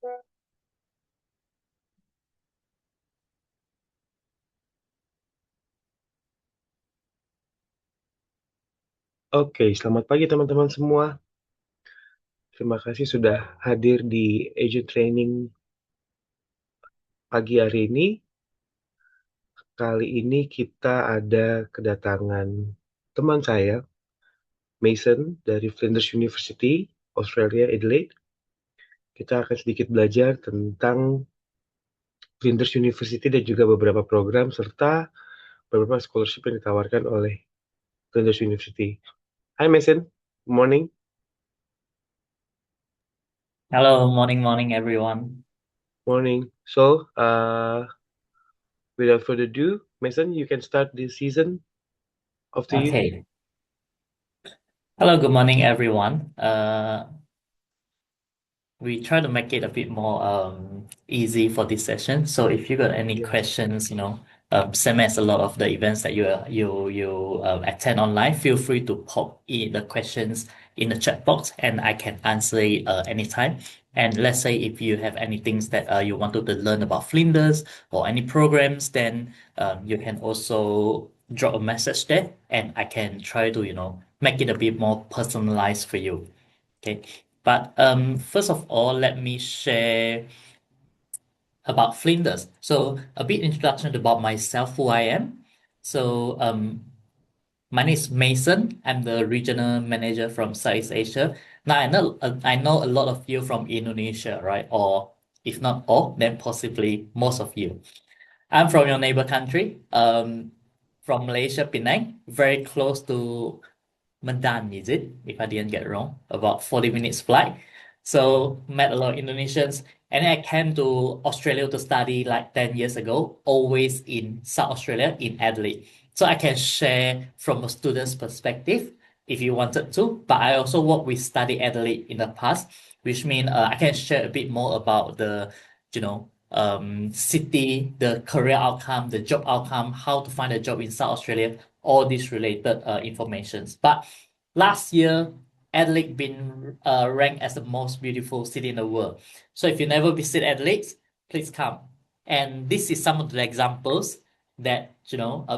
Oke, selamat pagi teman-teman semua. Terima kasih sudah hadir di Agent Training pagi hari ini. Kali ini kita ada kedatangan teman saya, Mason, dari Flinders University, Australia, Adelaide. Kita akan sedikit belajar tentang Flinders University dan juga beberapa program serta beberapa scholarship yang ditawarkan oleh Flinders University. Hi Mason, good morning. Hello, morning, everyone. Morning. Without further ado, Mason, you can start this season. Off to you. Okay. Hello, good morning, everyone. We try to make it a bit more easy for this session. So if you got any Yes. questions, same as a lot of the events that you attend online, feel free to pop in the questions in the chat box, and I can answer it anytime. And let's say if you have any things that you wanted to learn about Flinders or any programs, then you can also drop a message there, and I can try to make it a bit more personalized for you. Okay. But first of all, let me share about Flinders. So a bit introduction about myself, who I am. So my name is Mason. I'm the regional manager from Southeast Asia. Now I know a lot of you from Indonesia, right? Or if not all, then possibly most of you. I'm from your neighbor country, from Malaysia, Penang, very close to Medan, is it? If I didn't get it wrong, about 40 minutes flight. So met a lot of Indonesians. And I came to Australia to study like 10 years ago, always in South Australia, in Adelaide. So I can share from a student's perspective if you wanted to. But I also work with Study Adelaide in the past, which means I can share a bit more about the, city, the career outcome, the job outcome, how to find a job in South Australia, all these related informations. But last year, Adelaide been ranked as the most beautiful city in the world. So if you never visit Adelaide, please come. And this is some of the examples that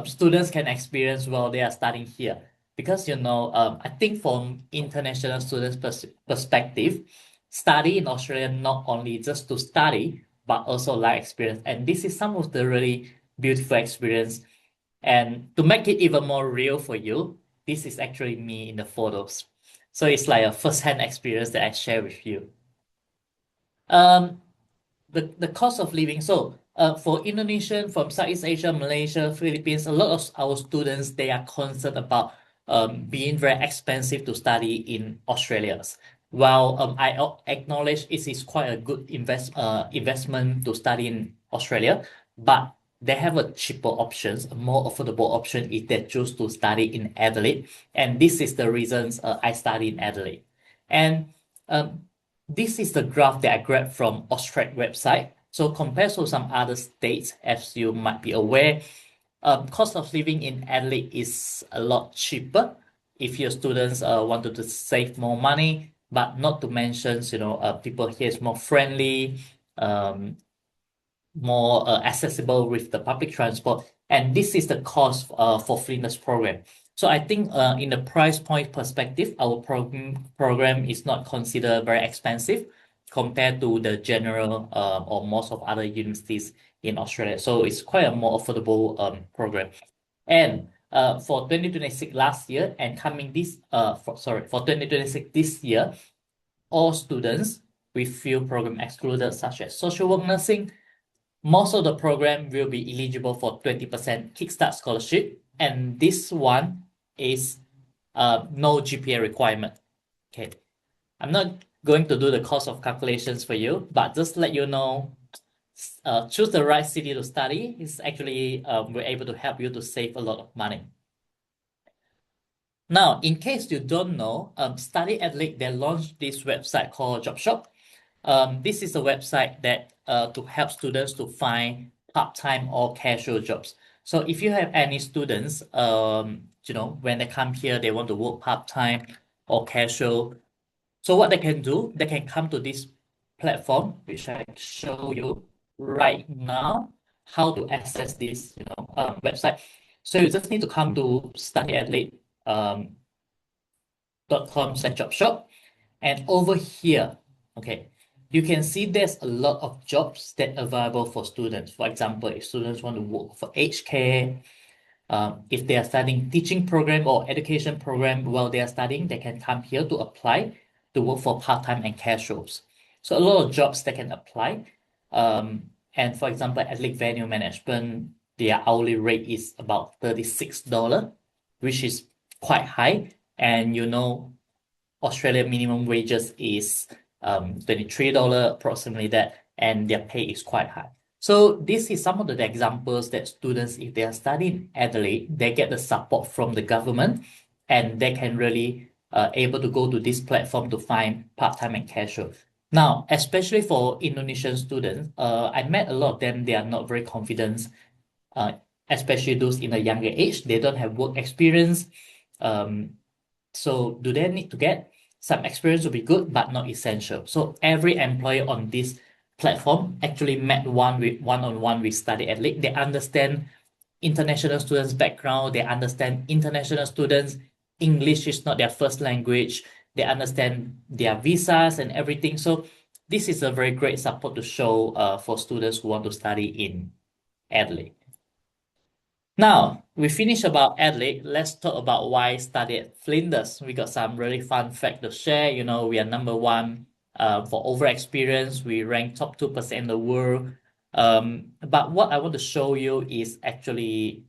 students can experience while they are studying here. Because I think from international students' perspective, study in Australia not only just to study but also life experience. And this is some of the really beautiful experience, and to make it even more real for you, this is actually me in the photos. So it's like a first-hand experience that I share with you. Um, the cost of living. So for Indonesian, from Southeast Asia, Malaysia, Philippines, a lot of our students, they are concerned about being very expensive to study in Australia. While acknowledge it is quite a good investment to study in Australia, but they have a cheaper options, a more affordable option if they choose to study in Adelaide. And this is the reasons I study in Adelaide. And um, this is the graph that I grabbed from Austrac website. So compared to some other states, as you might be aware, cost of living in Adelaide is a lot cheaper if your students wanted to save more money. But not to mention, people here is more friendly, um, more accessible with the public transport. And this is the cost for Flinders program. So I think in the price point perspective, our program is not considered very expensive compared to the general or most of other universities in Australia. So it's quite a more affordable program. And for 2026 last year and coming this for 2026 this year, all students with few program excluded such as social work nursing, most of the program will be eligible for 20% Kickstart scholarship, and this one is no GPA requirement. Okay, I'm not going to do the cost of calculations for you, but just let you know, choose the right city to study is actually we're able to help you to save a lot of money. Now, in case you don't know, Study Adelaide, they launched this website called JobShop. This is a website that to help students to find part-time or casual jobs. So if you have any students, when they come here, they want to work part-time or casual. So what they can do, they can come to this platform, which I show you right now, how to access this, website. So you just need to come to studyathlete.com/job shop, and over here, okay, you can see there's a lot of jobs that are available for students. For example, if students want to work for aged care, if they are studying teaching program or education program while they are studying, they can come here to apply to work for part-time and casuals. So a lot of jobs they can apply. And for example, athletic venue management, their hourly rate is about $36, which is quite high. And Australia minimum wages is $23 approximately that, and their pay is quite high. So this is some of the examples that students, if they are studying Adelaide, they get the support from the government, and they can really able to go to this platform to find part-time and casual. Now, especially for Indonesian students, I met a lot of them. They are not very confident, uh, especially those in a younger age. They don't have work experience. So do they need to get some experience to be good, but not essential? So every employee on this platform actually met one-on-one with study athlete. They understand international students' background. They understand international students' English is not their first language. They understand their visas and everything. So this is a very great support to show for students who want to study in Adelaide. Now, we finished about Adelaide. Let's talk about why study at Flinders. We got some really fun fact to share. We are number one for over experience. We rank top 2% in the world. But what I want to show you is actually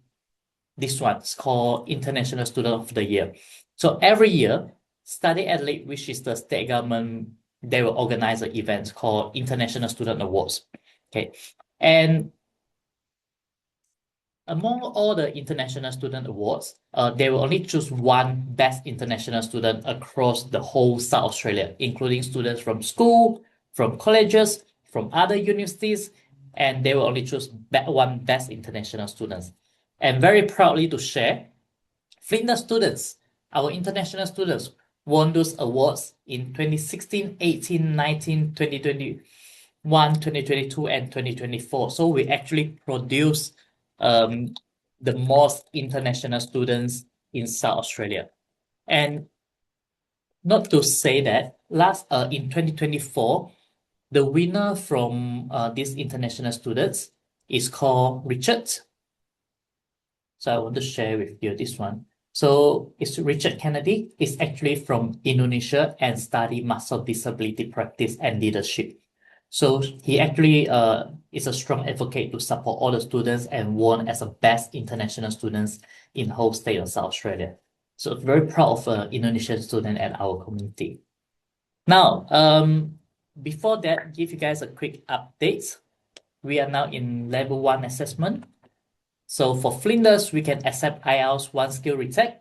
this one. It's called International Student of the Year. So every year, Study Adelaide, which is the state government, they will organize an event called International Student Awards. Okay. And among all the international student awards, they will only choose one best international student across the whole South Australia, including students from school, from colleges, from other universities, and they will only choose one best international students. And very proudly to share, Flinders students, our international students, won those awards in 2016, 18, 19, 2021, 2022, and 2024. So we actually produce um, the most international students in South Australia. And not to say that in 2024, the winner from these international students is called Richard. So I want to share with you this one. So it's Richard Kennedy. He's actually from Indonesia and study muscle disability practice and leadership. So he actually is a strong advocate to support all the students and won as a best international students in whole state of South Australia. So very proud of an Indonesian student at our community. Now, before that, give you guys a quick update. We are now in level 1 assessment. So for Flinders, we can accept IELTS 1 skill retake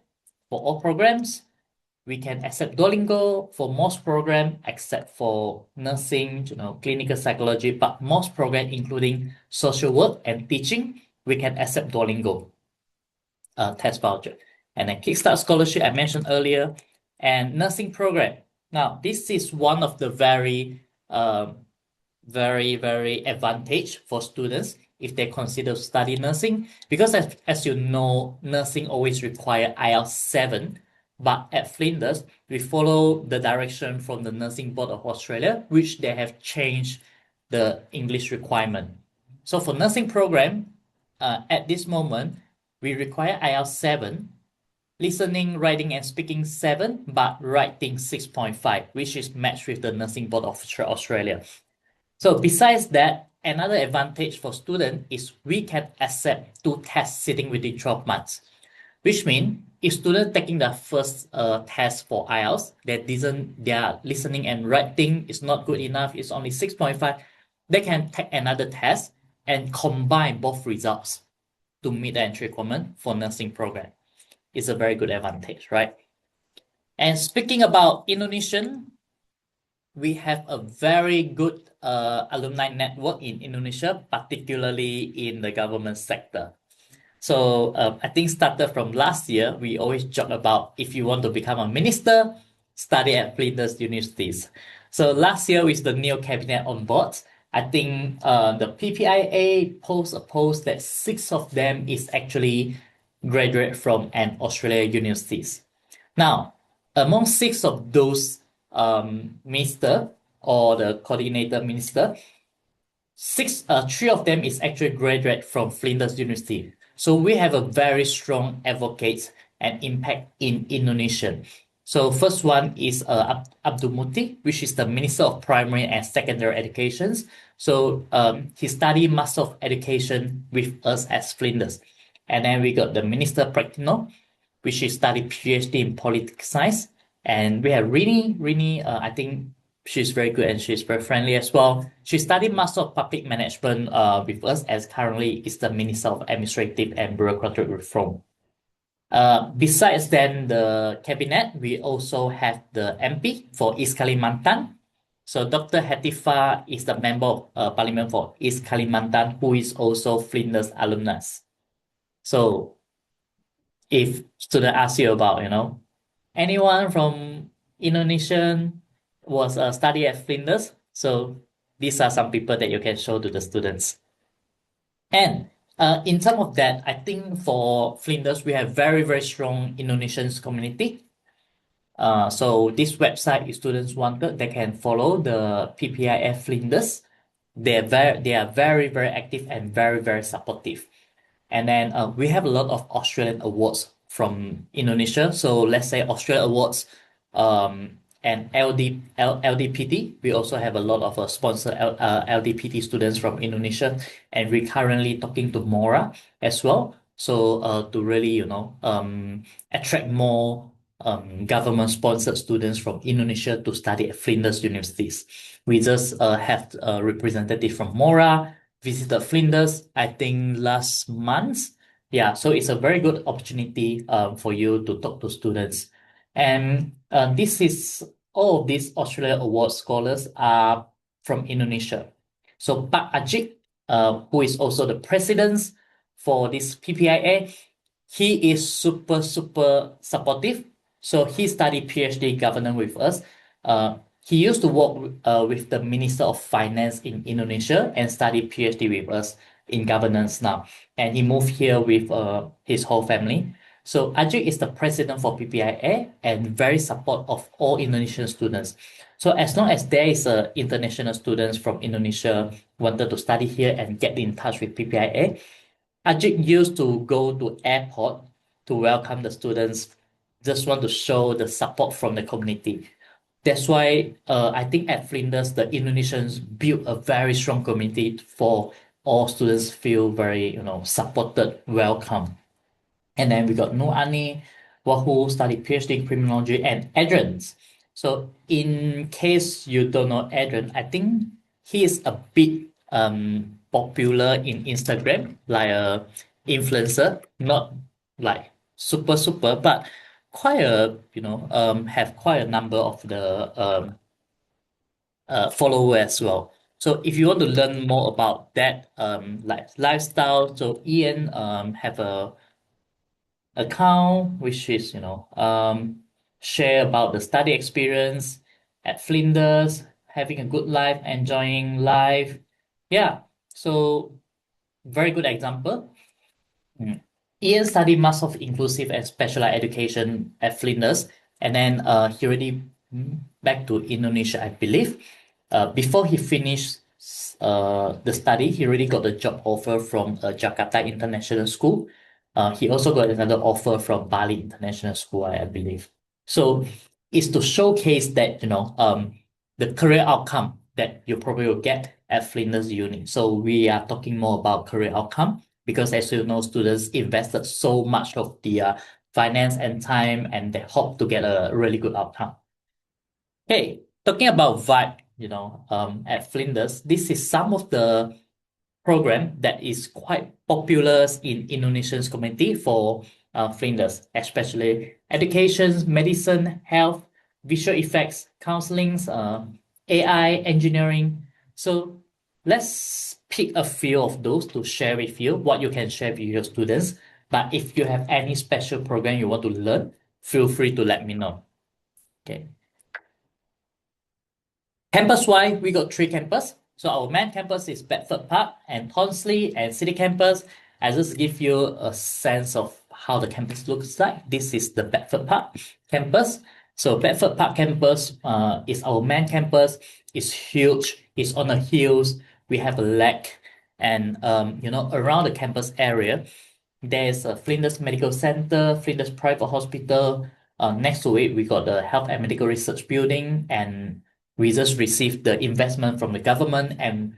for all programs. We can accept Duolingo for most program except for nursing, clinical psychology, but most program including social work and teaching, we can accept Duolingo test voucher. And then Kickstart Scholarship I mentioned earlier, and nursing program. Now, this is one of the very very advantage for students if they consider study nursing, because as you know, nursing always require IELTS 7, but at Flinders, we follow the direction from the Nursing Board of Australia, which they have changed the English requirement. So for nursing program, at this moment, we require IELTS 7, listening, writing, and speaking 7, but writing 6.5, which is matched with the Nursing Board of Australia. So besides that, another advantage for students is we can accept 2 tests sitting within 12 months, which means if students taking the first test for IELTS, their listening and writing is not good enough, it's only 6.5, they can take another test and combine both results to meet the entry requirement for nursing program. It's a very good advantage, right? And speaking about Indonesian, we have a very good alumni network in Indonesia, particularly in the government sector. So I think started from last year, we always joke about if you want to become a minister, study at Flinders universities. So last year with the new cabinet on board, I think the PPIA post a post that six of them is actually graduate from an Australian universities. Now, among six of those minister or the coordinator minister, three of them is actually graduate from Flinders University. So we have a very strong advocate and impact in Indonesia. So first one is Abdul Muti, which is the Minister of Primary and Secondary Education. So he studied Master of Education with us at Flinders. And then we got the Minister Praktino, which she studied PhD in political science. And we have Rini, I think she's very good and she's very friendly as well. She studied Master of Public Management with us as currently is the Minister of Administrative and Bureaucratic Reform. Besides then the cabinet, we also have the MP for East Kalimantan. So Dr. Hatifa is the member of parliament for East Kalimantan, who is also Flinders alumnus. So if student ask you about, anyone from Indonesian was study at Flinders, so these are some people that you can show to the students. And in terms of that, I think for Flinders, we have very, very strong Indonesian community. So this website, if students wanted, they can follow the PPIF Flinders. They are very, very active and very, very supportive. And then we have a lot of Australian awards from Indonesia. So let's say Australia Awards and LDPT. We also have a lot of sponsored LDPT students from Indonesia. And we're currently talking to Mora as well. So to really, attract more government-sponsored students from Indonesia to study at Flinders universities. We just have a representative from Mora visited Flinders, I think last month. Yeah, so it's a very good opportunity for you to talk to students. And this is all of these Australia Award scholars are from Indonesia. So Pak Ajik, who is also the president for this PPIA, he is super, super supportive. So he studied PhD governance with us. He used to work with the Minister of Finance in Indonesia and studied PhD with us in governance now. And he moved here with his whole family. So Ajik is the president for PPIA and very support of all Indonesian students. So as long as there is international students from Indonesia wanted to study here and get in touch with PPIA, Ajik used to go to airport to welcome the students, just want to show the support from the community. That's why I think at Flinders, the Indonesians built a very strong community for all students feel very, supported, welcome. And then we got Noani, who studied PhD in criminology, and Adrian. So in case you don't know Adrian, I think he is a bit popular in Instagram, like a influencer, not like super super, but quite a have quite a number of the follower as well. So if you want to learn more about that like lifestyle, so Ian have a account which is share about the study experience at Flinders, having a good life, enjoying life. Yeah, so very good example. Mm. Ian studied Master of Inclusive and Special Education at Flinders, and then he already back to Indonesia, I believe. Before he finished the study, he already got a job offer from Jakarta International School. He also got another offer from Bali International School, I believe. So it's to showcase that the career outcome that you probably will get at Flinders Uni. So we are talking more about career outcome because as you know, students invested so much of their finance and time and they hope to get a really good outcome. Hey, talking about vibe, at Flinders, this is some of the program that is quite popular in Indonesian's community for Flinders, especially education, medicine, health, visual effects, counseling, AI, engineering. So let's pick a few of those to share with you, what you can share with your students. But if you have any special program you want to learn, feel free to let me know. Okay. Campus-wise, we got three campus. So our main campus is Bedford Park and Tonsley and City Campus. I just give you a sense of how the campus looks like. This is the Bedford Park campus. So Bedford Park campus is our main campus. It's huge. It's on the hills. We have a lake, and around the campus area, there's a Flinders Medical Center, Flinders Private Hospital. Next to it, we got the Health and Medical Research Building, and we just received the investment from the government. And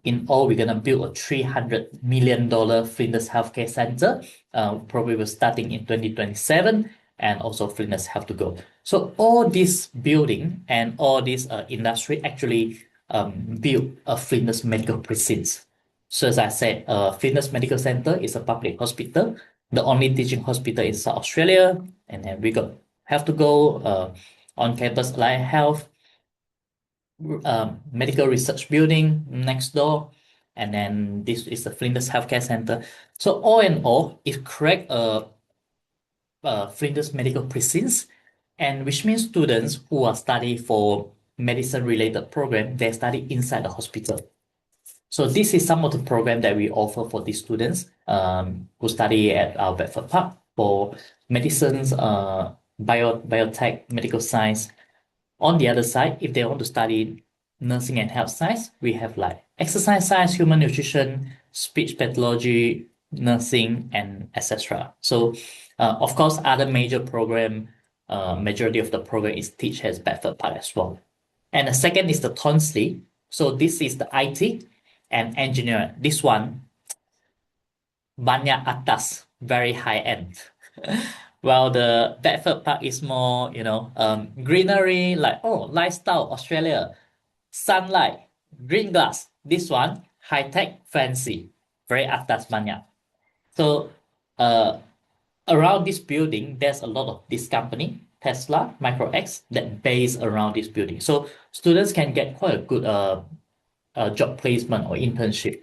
in all, we're gonna build a $300 million Flinders Healthcare Center. Probably will starting in 2027, and also Flinders have to go. So all this building and all this industry actually build a Flinders medical precinct. So as I said, Flinders Medical Center is a public hospital, the only teaching hospital in South Australia. And then we have to go on campus Allied Health Medical Research Building next door. And then this is the Flinders Healthcare Center. So all in all, it create a Flinders Medical Precinct, and which means students who are study for medicine related program, they study inside the hospital. So this is some of the program that we offer for these students who study at our Bedford Park for medicines, biotech, medical science. On the other side, if they want to study nursing and health science, we have like exercise science, human nutrition, speech pathology, nursing, and etc. So, of course, other major program, majority of the program is teach at Bedford Park as well. And the second is the Tonsley. So this is the IT and engineer. This one, banyak atas, very high end. While the Bedford Park is more, greenery, like, oh, lifestyle, Australia, sunlight, green grass. This one, high tech, fancy, very atas banyak. So, around this building, there's a lot of this company, Tesla, MicroX, that base around this building. So students can get quite a good job placement or internship.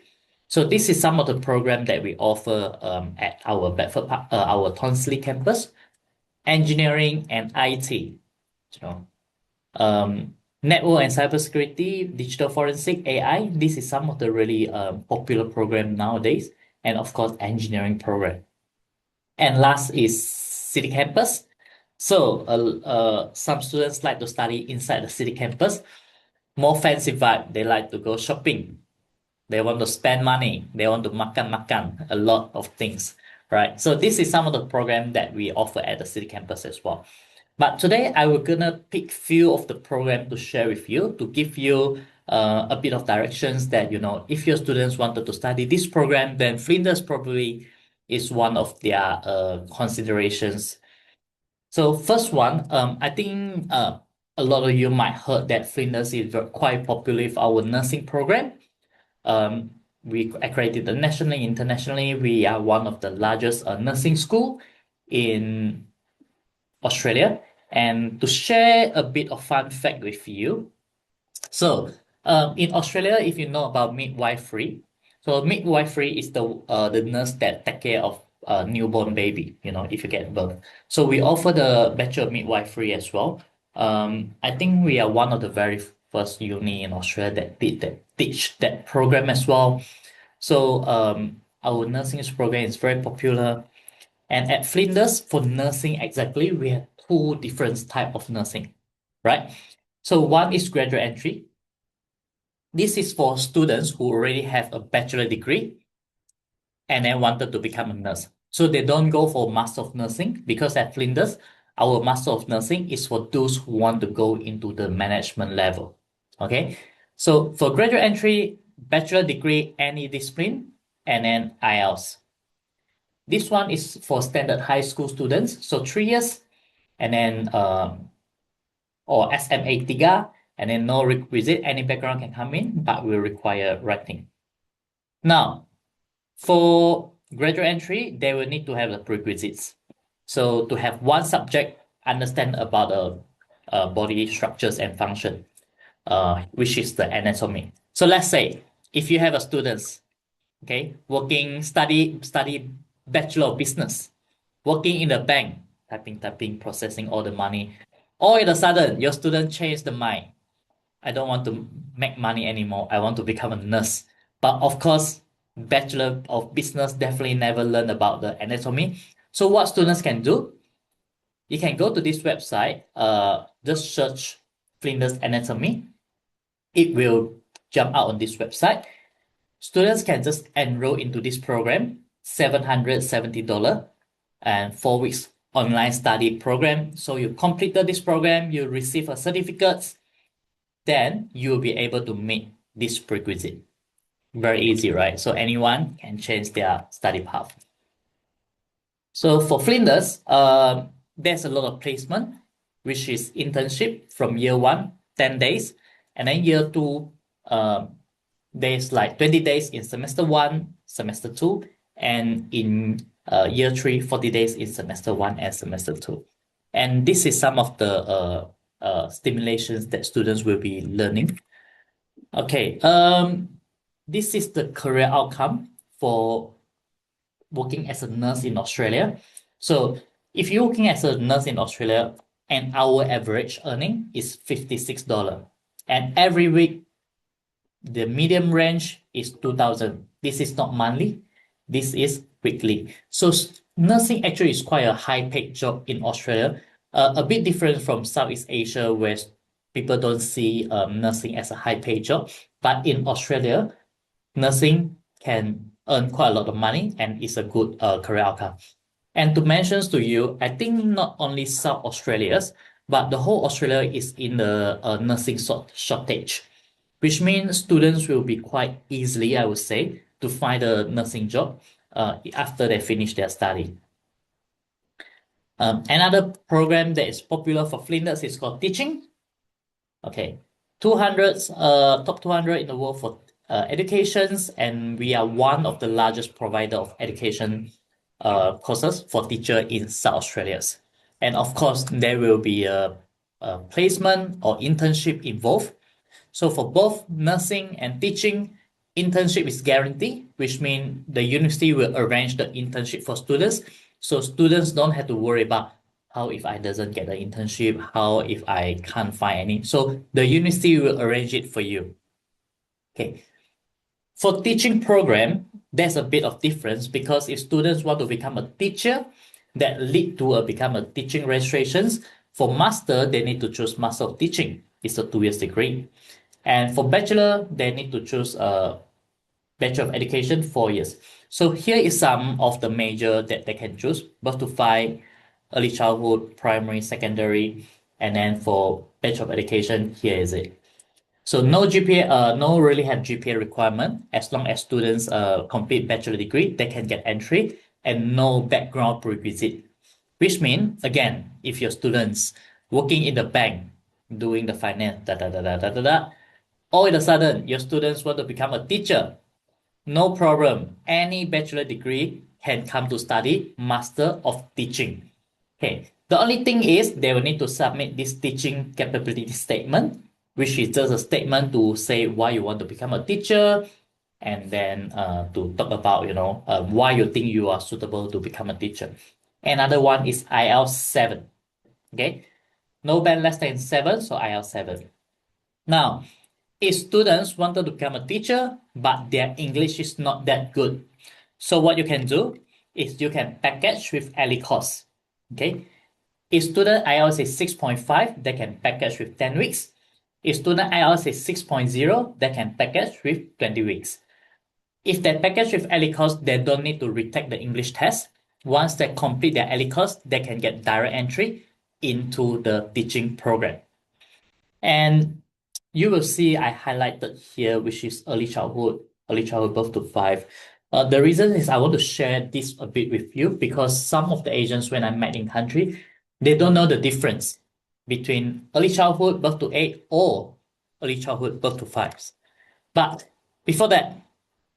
So this is some of the program that we offer at our Bedford Park, our Tonsley campus, engineering and IT, network and cybersecurity, digital forensic, AI. This is some of the really popular program nowadays, and of course, engineering program. And last is city campus. So some students like to study inside the city campus. More fancy vibe. They like to go shopping. They want to spend money. They want to makan, a lot of things, right? So this is some of the program that we offer at the city campus as well. But today I will gonna pick few of the program to share with you, to give you a bit of directions that, if your students wanted to study this program, then Flinders probably is one of their considerations. So first one, I think a lot of you might heard that Flinders is quite popular with our nursing program. We accredited nationally, internationally. We are one of the largest nursing school in Australia. And to share a bit of fun fact with you, so in Australia, if you know about midwifery, so midwifery is the nurse that take care of a newborn baby, if you get birth. So we offer the Bachelor of Midwifery as well. I think we are one of the very first uni in Australia that teach that program as well. So our nursing program is very popular. And at Flinders, for nursing exactly, we have two different type of nursing, right? So one is graduate entry. This is for students who already have a bachelor degree and then wanted to become a nurse. So they don't go for Master of Nursing, because at Flinders, our Master of Nursing is for those who want to go into the management level. Okay. So for graduate entry, bachelor degree, any discipline, and then IELTS. This one is for standard high school students. So 3 years, and then or SMA 3, and then no requisite, any background can come in, but will require writing. Now, for graduate entry, they will need to have the prerequisites. So to have one subject, understand about the body structures and function, which is the anatomy. So let's say if you have a students, okay, study Bachelor of Business, working in the bank, typing, processing all the money. All of a sudden, your student changed the mind. I don't want to make money anymore. I want to become a nurse. But of course, Bachelor of Business definitely never learn about the anatomy. So what students can do, you can go to this website, just search Flinders Anatomy. It will jump out on this website. Students can just enroll into this program, $770 and 4 weeks online study program. So you completed this program, you receive a certificate, then you will be able to meet this prerequisite. Very easy, right? So anyone can change their study path. So for Flinders, there's a lot of placement, which is internship from year one, 10 days, and then year two, there's like 20 days in semester one, semester two, and in year three, 40 days in semester one and semester two. And this is some of the stimulations that students will be learning. Okay, this is the career outcome for working as a nurse in Australia. So if you're working as a nurse in Australia, an hour average earning is $56. And every week, the medium range is 2,000. This is not monthly, this is weekly. So nursing actually is quite a high paid job in Australia, a bit different from Southeast Asia where people don't see nursing as a high paid job. But in Australia, nursing can earn quite a lot of money and is a good career outcome. And to mention to you, I think not only South Australia's, but the whole Australia is in the nursing shortage, which means students will be quite easily, I would say, to find a nursing job after they finish their study. Another program that is popular for Flinders is called teaching. Okay, 200, top 200 in the world for educations, and we are one of the largest provider of education courses for teacher in South Australia. And of course, there will be a placement or internship involved. So for both nursing and teaching, internship is guaranteed, which means the university will arrange the internship for students. So students don't have to worry about how if I doesn't get the internship, how if I can't find any. So the university will arrange it for you. Okay. For teaching program, there's a bit of difference because if students want to become a teacher, that lead to become a teaching registrations. For master, they need to choose master of teaching. It's a 2 years degree. And for bachelor, they need to choose a Bachelor of Education, 4 years. So here is some of the major that they can choose, birth to five, early childhood, primary, secondary, and then for Bachelor of Education, here is it. So no GPA, no really have GPA requirement. As long as students complete bachelor degree, they can get entry and no background prerequisite. Which means, again, if your students working in the bank, doing the finance, all of a sudden your students want to become a teacher, no problem. Any bachelor degree can come to study Master of Teaching. Okay. The only thing is they will need to submit this teaching capability statement, which is just a statement to say why you want to become a teacher, and then to talk about why you think you are suitable to become a teacher. Another one is IELTS 7. Okay. No band less than 7, so IELTS 7. Now, if students wanted to become a teacher, but their English is not that good, so what you can do is you can package with ELICOS. Okay. If student IELTS is 6.5, they can package with 10 weeks. If student IELTS is 6.0, they can package with 20 weeks. If they package with ELICOS, they don't need to retake the English test. Once they complete their ELICOS, they can get direct entry into the teaching program. And you will see I highlighted here, which is early childhood birth to five. The reason is I want to share this a bit with you because some of the Asians, when I met in country, they don't know the difference between early childhood birth to eight or early childhood birth to fives. But before that,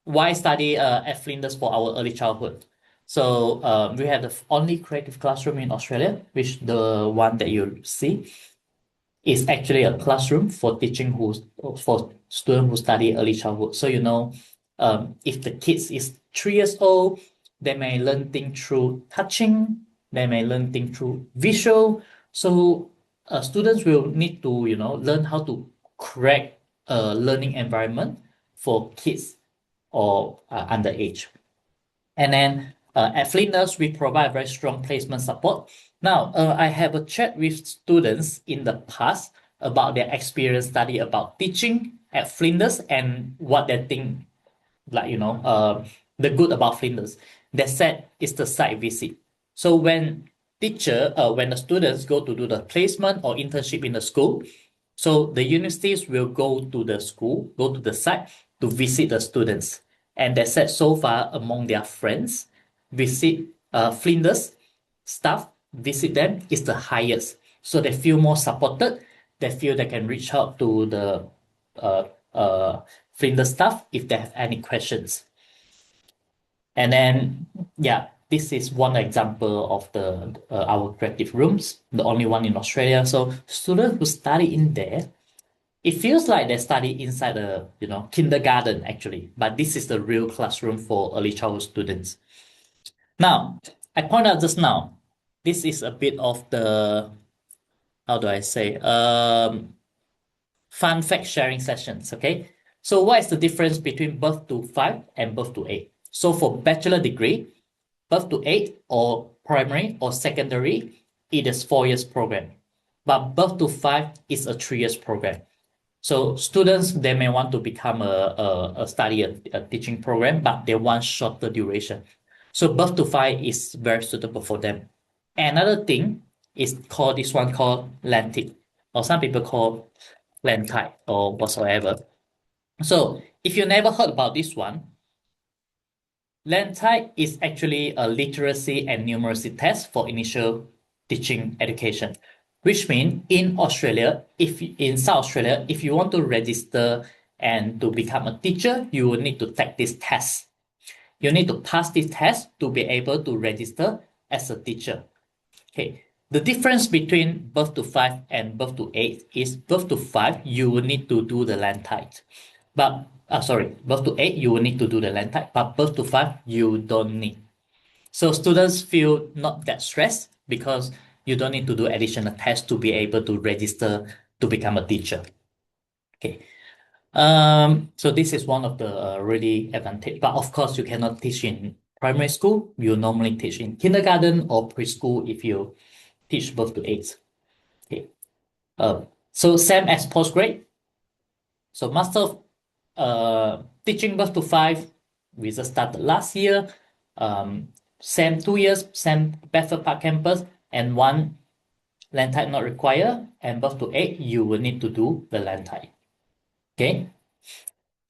why study at Flinders for our early childhood? So we have the only creative classroom in Australia, which the one that you see is actually a classroom for teaching for students who study early childhood. So if the kids is 3 years old, they may learn things through touching, they may learn things through visual. So students will need to learn how to correct learning environment for kids or underage. And then at Flinders, we provide very strong placement support. Now, I have a chat with students in the past about their experience study about teaching at Flinders and what they think, like, the good about Flinders. They said it's the site visit. So when the students go to do the placement or internship in the school, so the universities will go to the school, go to the site to visit the students. And they said so far among their friends, visit Flinders staff, visit them is the highest. So they feel more supported. They feel they can reach out to the uh, uh, Flinders staff if they have any questions. And then, yeah, this is one example of the our creative rooms, the only one in Australia. So students who study in there, it feels like they study inside a kindergarten actually, but this is the real classroom for early childhood students. Now, I point out just now, this is a bit of the, how do I say, fun fact sharing sessions. Okay, so what is the difference between birth to 5 and birth to 8? So for bachelor degree, birth to 8 or primary or secondary, it is 4 years program, but birth to 5 is a 3 years program. So students, they may want to become a study, a teaching program, but they want shorter duration. So birth to 5 is very suitable for them. Another thing is called, this one called lentic, or some people call lentai or whatsoever. So if you never heard about this one, lentai is actually a literacy and numeracy test for initial teaching education, which means in Australia, if in South Australia, if you want to register and to become a teacher, you will need to take this test. You need to pass this test to be able to register as a teacher. Okay. The difference between birth to 5 and birth to 8 is birth to 5, you will need to do the land type. But, sorry, birth to 8, you will need to do the land type, but birth to 5, you don't need. So students feel not that stressed because you don't need to do additional tests to be able to register to become a teacher. Okay. So this is one of the really advantage. But of course, you cannot teach in primary school. You normally teach in kindergarten or preschool if you teach birth to 8. Okay. So same as postgrad. So master of teaching birth to 5, we just started last year. Same 2 years, same Bedford Park campus, and one land type not required. And birth to 8, you will need to do the land type. Okay.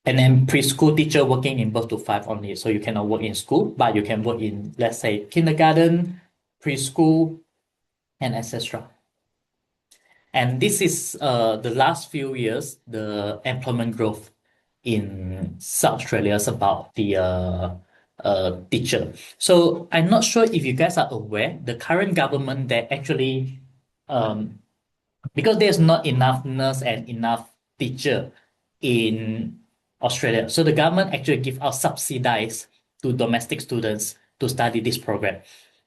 And then preschool teacher working in birth to 5 only. So you cannot work in school, but you can work in, let's say, kindergarten, preschool, and etc. And this is the last few years, the employment growth in South Australia is about the teacher. So I'm not sure if you guys are aware, the current government, they actually, because there's not enough nurse and enough teacher in Australia. So the government actually give out subsidies to domestic students to study this program,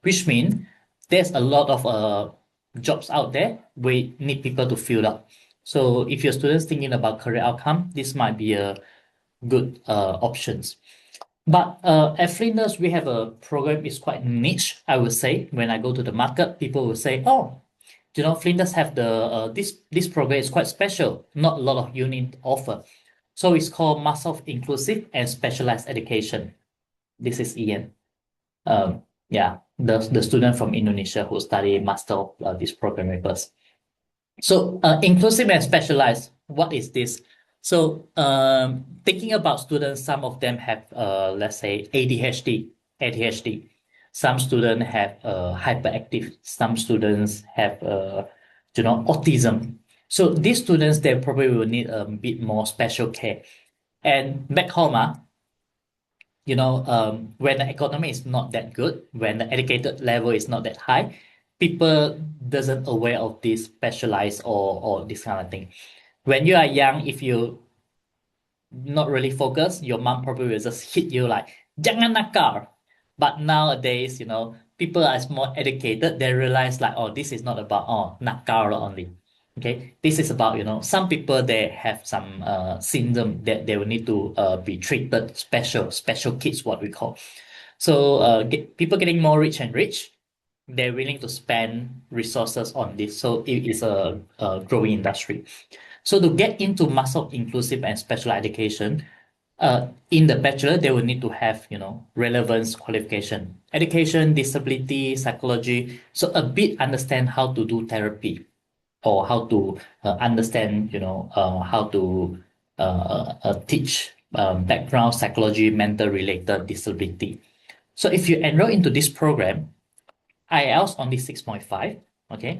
which means there's a lot of jobs out there. We need people to fill up. So if your students thinking about career outcome, this might be a good options. But at Flinders, we have a program is quite niche, I would say. When I go to the market, people will say, "Oh, Flinders have the this program is quite special. Not a lot of uni offer." So it's called Master of Inclusive and Specialized Education. This is Ian. Yeah, the student from Indonesia who study master of this program with us. So inclusive and specialized, what is this? So thinking about students, some of them have, let's say, ADHD. Some students have hyperactive. Some students have, autism. So these students, they probably will need a bit more special care. And back home, when the economy is not that good, when the educated level is not that high, people doesn't aware of this specialized or this kind of thing. When you are young, if you not really focus, your mom probably will just hit you like jangan nakal. But nowadays, people are more educated. They realize like, oh, this is not about nakal only. Okay, this is about, some people they have some syndrome that they will need to be treated special kids, what we call. So people getting more rich and rich, they're willing to spend resources on this. So it is a growing industry. So to get into master of inclusive and special education, in the bachelor, they will need to have, relevance qualification, education, disability, psychology. So a bit understand how to do therapy or how to understand, how to teach background psychology, mental related disability. So if you enroll into this program, IELTS only 6.5, okay?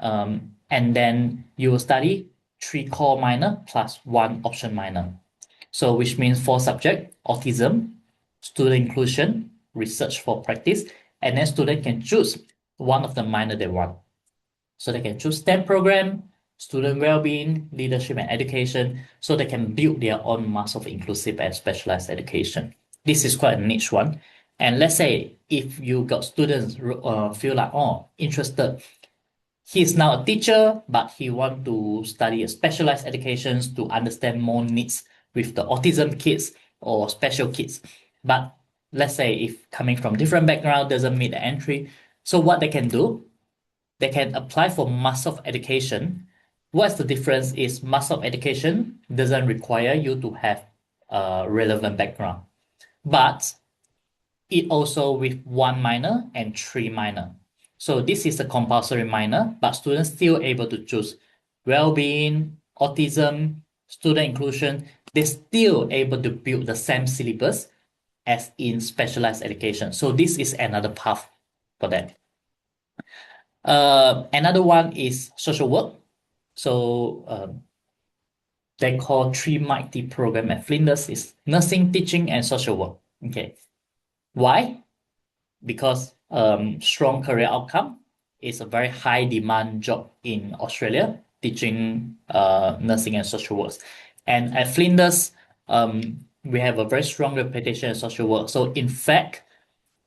And then you will study 3 core minor plus 1 option minor. So which means 4 subject, autism, student inclusion, research for practice, and then student can choose one of the minor they want. So they can choose STEM program, student well-being, leadership and education, so they can build their own master of inclusive and specialized education. This is quite a niche one. And let's say if you got students feel like, interested, he's now a teacher, but he want to study a specialized educations to understand more needs with the autism kids or special kids. But let's say if coming from different background doesn't meet the entry, so what they can do, they can apply for Master of Education. What's the difference is Master of Education doesn't require you to have a relevant background, but it also with 1 minor and 3 minor. So this is a compulsory minor, but students still able to choose well-being, autism, student inclusion. They're still able to build the same syllabus as in specialized education. So this is another path for that. Another one is social work. So they call three mighty program at Flinders is nursing, teaching, and social work. Okay, why? Because strong career outcome is a very high demand job in Australia, teaching nursing and social works. And at Flinders, we have a very strong reputation in social work. So in fact,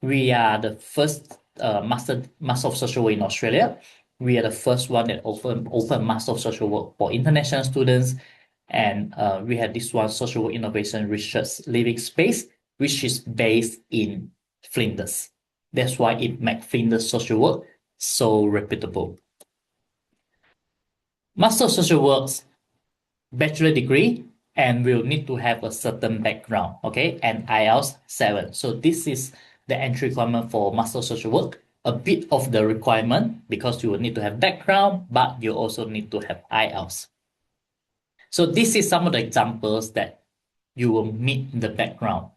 we are the first master of social work in Australia. We are the first one that open master of social work for international students, and we have this one social work innovation research living space, which is based in Flinders. That's why it makes Flinders social work so reputable. Master of social works bachelor degree and will need to have a certain background, okay, and IELTS 7. So this is the entry requirement for Master of Social Work. A bit of the requirement because you will need to have background, but you also need to have IELTS. So this is some of the examples that you will meet the background.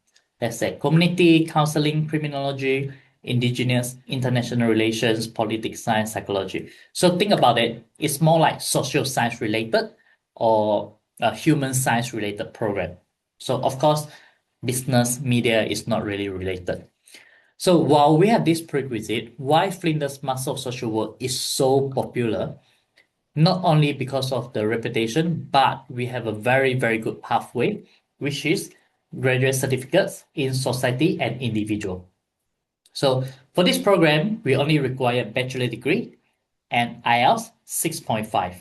Let's say community, counseling, criminology, indigenous, international relations, politics, science, psychology. So think about it. It's more like social science related or a human science related program. So of course, business media is not really related. So while we have this prerequisite, why Flinders Master of Social Work is so popular, not only because of the reputation, but we have a very, very good pathway, which is graduate certificates in society and individual. So for this program, we only require bachelor degree and IELTS 6.5.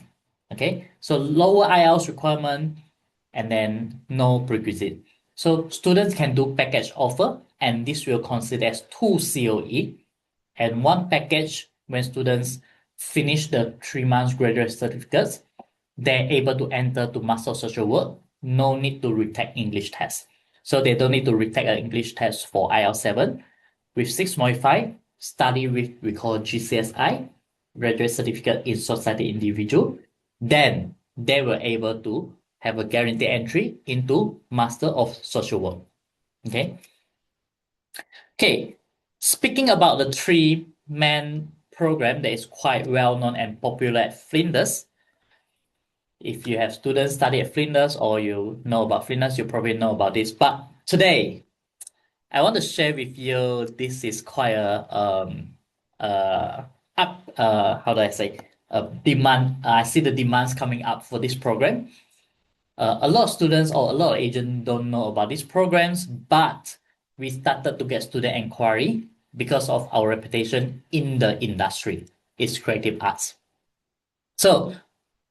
Okay, so lower IELTS requirement and then no prerequisite. So students can do package offer, and this will consider as 2 COE and one package when students finish the 3 months graduate certificates, they're able to enter to Master of Social Work. No need to retake English test. So they don't need to retake an English test for IELTS 7. With 6.5, study with we call GCSI, Graduate Certificate in Society Individual. Then they were able to have a guaranteed entry into Master of Social Work. Okay. Okay. Speaking about the three-man program that is quite well known and popular at Flinders, if you have students study at Flinders or you know about Flinders, you probably know about this. But today, I want to share with you. This is quite a how do I say a demand. I see the demands coming up for this program. A lot of students or a lot of agents don't know about these programs, but we started to get student inquiry because of our reputation in the industry. It's creative arts. So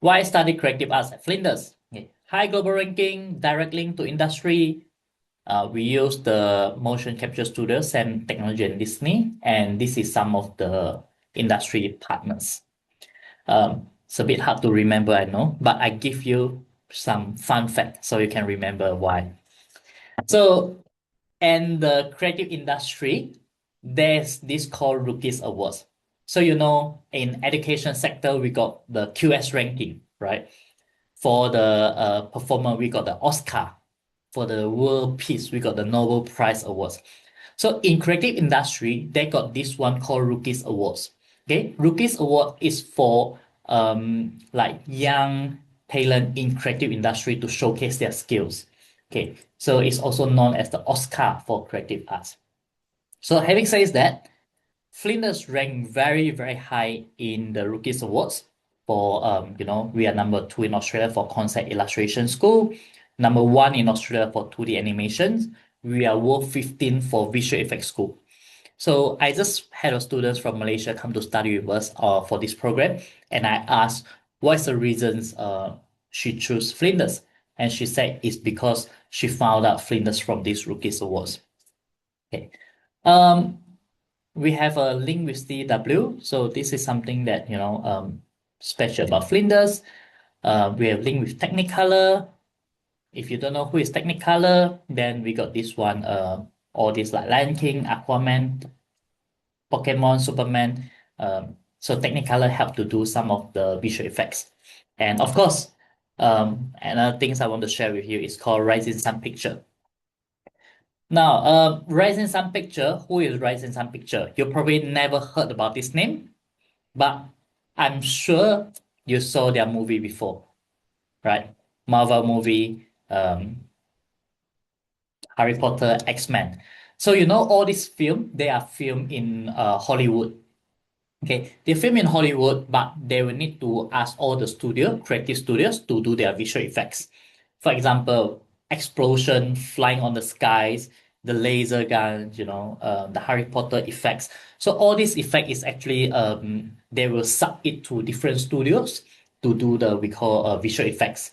Why study creative arts at Flinders? Okay. High global ranking, direct link to industry. We use the motion capture studios and technology and Disney, and this is some of the industry partners. It's a bit hard to remember, I know, but I give you some fun fact so you can remember why. So, in the creative industry, there's this called Rookies Awards. So, in education sector, we got the QS ranking, right? For the performer, we got the Oscar. For the world peace, we got the Nobel Prize Awards. So in creative industry, they got this one called Rookies Awards. Okay, Rookies Award is for like young talent in creative industry to showcase their skills. Okay, so it's also known as the Oscar for creative arts. So having said that, Flinders ranked very, very high in the Rookies Awards for, we are number 2 in Australia for concept illustration school, number 1 in Australia for 2D animations. We are world 15 for visual effects school. So I just had a students from Malaysia come to study with us for this program, and I asked what's the reasons she chose Flinders, and she said it's because she found out Flinders from these Rookies Awards. Okay. Um, we have a link with CW. So this is something that, special about Flinders. We have link with Technicolor. If you don't know who is Technicolor, then we got this one, all these like Lion King, Aquaman, Pokemon, Superman. So Technicolor helped to do some of the visual effects. And of course, another things I want to share with you is called Rising Sun Picture. Now, Rising Sun Picture, who is Rising Sun Picture? You probably never heard about this name, but I'm sure you saw their movie before, right? Marvel movie, Harry Potter, X-Men. So all these films, they are filmed in Hollywood. Okay, they film in Hollywood, but they will need to ask all the creative studios to do their visual effects. For example, explosion flying on the skies, the laser guns, the Harry Potter effects. So all this effect is actually they will sub it to different studios to do the we call visual effects.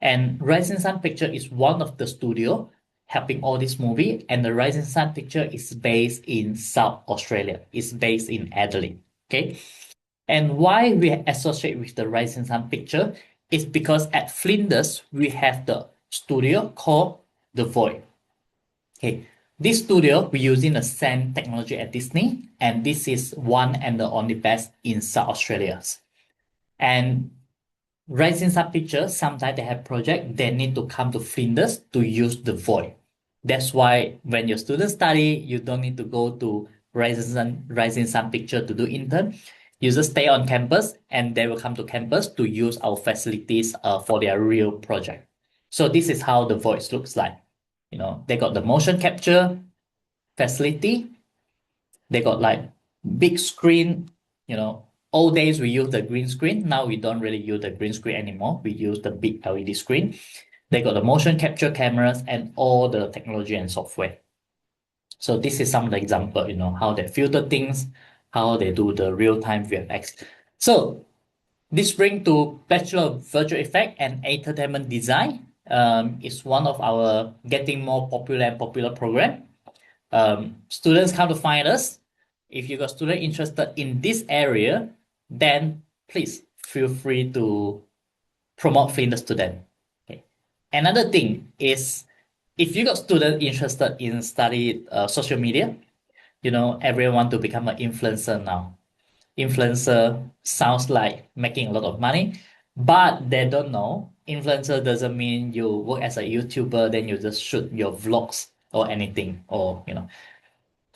And Rising Sun Picture is one of the studio helping all this movie, and the Rising Sun Picture is based in South Australia. It's based in Adelaide. Okay. And why we associate with the Rising Sun Picture is because at Flinders, we have the studio called The Void. Okay. This studio, we're using the same technology at Disney, and this is one and the only best in South Australia. And Rising Sun Picture, sometimes they have project, they need to come to Flinders to use the void. That's why when your students study, you don't need to go to Rising Sun Picture to do intern. You just stay on campus and they will come to campus to use our facilities for their real project. So this is how the voice looks like. They got the motion capture facility. They got like big screen, old days we use the green screen. Now we don't really use the green screen anymore. We use the big LED screen. They got the motion capture cameras and all the technology and software. So this is some of the example, how they filter things, how they do the real-time VFX. So this brings to Bachelor of Virtual Effect and Entertainment Design. It's one of our getting more popular and popular program. Students come to find us. If you got student interested in this area, then please feel free to promote Flinders to them. Okay. Another thing is if you got student interested in study social media, everyone want to become an influencer now. Influencer sounds like making a lot of money, but they don't know. Influencer doesn't mean you work as a YouTuber, then you just shoot your vlogs or anything, or